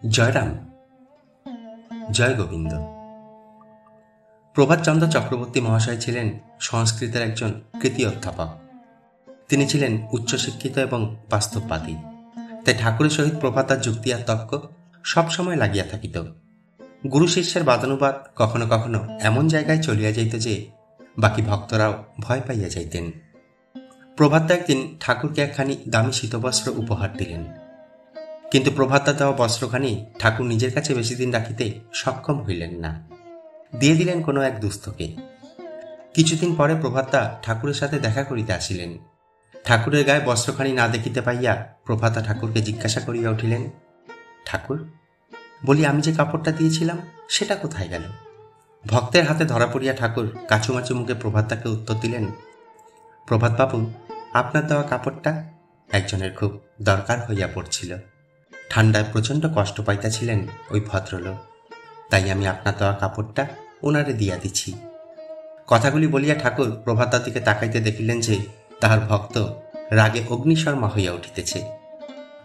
জয়রাম, জয় গোবিন্দ। প্রভাতচন্দ্র চক্রবর্তী মহাশয় ছিলেন সংস্কৃতের একজন কৃতি অধ্যাপক। তিনি ছিলেন উচ্চশিক্ষিত এবং বাস্তববাদী। তাই ঠাকুরের সহিত প্রভাতার যুক্তি আর তর্ক সবসময় লাগিয়া থাকিত। গুরু শিষ্যের বাদানুবাদ কখনো কখনো এমন জায়গায় চলিয়া যাইত যে বাকি ভক্তরাও ভয় পাইয়া যাইতেন। প্রভাতদা একদিন ঠাকুরকে একখানি দামি শীতবস্ত্র উপহার দিলেন, কিন্তু প্রভাতদা দেওয়া বস্ত্রখানি ঠাকুর নিজের কাছে বেশি দিন রাখিতে সক্ষম হইলেন না, দিয়ে দিলেন কোনো এক দুস্থকে। কিছুদিন পরে প্রভাতদা ঠাকুরের সাথে দেখা করিতে আসিলেন। ঠাকুরের গায়ে বস্ত্রখানি না দেখিতে পাইয়া প্রভাতা ঠাকুরকে জিজ্ঞাসা করিয়া উঠিলেন, ঠাকুর, বলি আমি যে কাপড়টা দিয়েছিলাম সেটা কোথায় গেল? ভক্তের হাতে ধরা পড়িয়া ঠাকুর কাচুমাচু মুখে প্রভাতদাকে উত্তর দিলেন, প্রভাতবাবু, আপনার দেওয়া কাপড়টা একজনের খুব দরকার হইয়া পড়ছিল। ঠান্ডায় প্রচণ্ড কষ্ট পাইতেছিলেন ওই ভদ্রলোক, তাই আমি আপনার দেওয়া কাপড়টা ওনারে দিয়া দিছি। কথাগুলি বলিয়া ঠাকুর প্রভাতদার দিকে তাকাইতে দেখিলেন যে তাহার ভক্ত রাগে অগ্নিশর্মা হইয়া উঠিতেছে।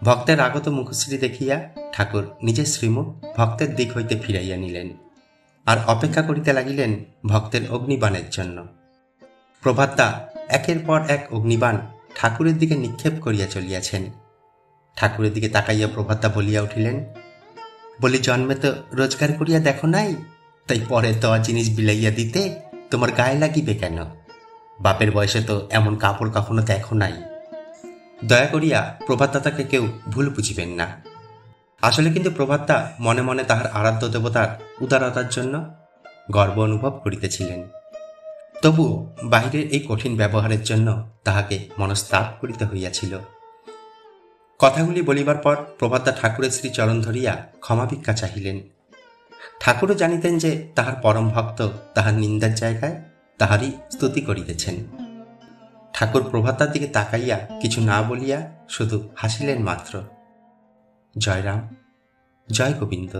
ভক্তের আগত মুখশ্রী দেখিয়া ঠাকুর নিজের শ্রীমুখ ভক্তের দিক হইতে ফিরাইয়া নিলেন আর অপেক্ষা করিতে লাগিলেন ভক্তের অগ্নিবাণের জন্য। প্রভাতদা একের পর এক অগ্নিবাণ ঠাকুরের দিকে নিক্ষেপ করিয়া চলিয়াছেন। ঠাকুরের দিকে তাকাইয়া প্রভাতদা বলিয়া উঠিলেন, বলি জন্মে তো রোজগার করিয়া দেখো নাই, তাই পরের দেওয়া জিনিস বিলাইয়া দিতে তোমার গায়ে লাগিবে কেন? বাপের বয়সে তো এমন কাপড় কখনো দেখো নাই। দয়া করিয়া প্রভাতদাকে কেউ ভুল বুঝিবেন না। আসলে কিন্তু প্রভাতদা মনে মনে তাহার আরাধ্য দেবতার উদারতার জন্য গর্ব অনুভব করিতেছিলেন। তবুও বাহিরের এই কঠিন ব্যবহারের জন্য তাহাকে মনস্তাপ করিতে হইয়াছিল। কথাগুলি বলিবার পর প্রভাতদা ঠাকুরের শ্রীচরণ ধরিয়া ক্ষমা ভিক্ষা চাহিলেন। ঠাকুরও জানিতেন যে তাহার পরম ভক্ত তাহার নিন্দার জায়গায় তাহারই স্তুতি করিতেছেন। ঠাকুর প্রভাতদার দিকে তাকাইয়া কিছু না বলিয়া শুধু হাসিলেন মাত্র। জয়রাম, জয় গোবিন্দ।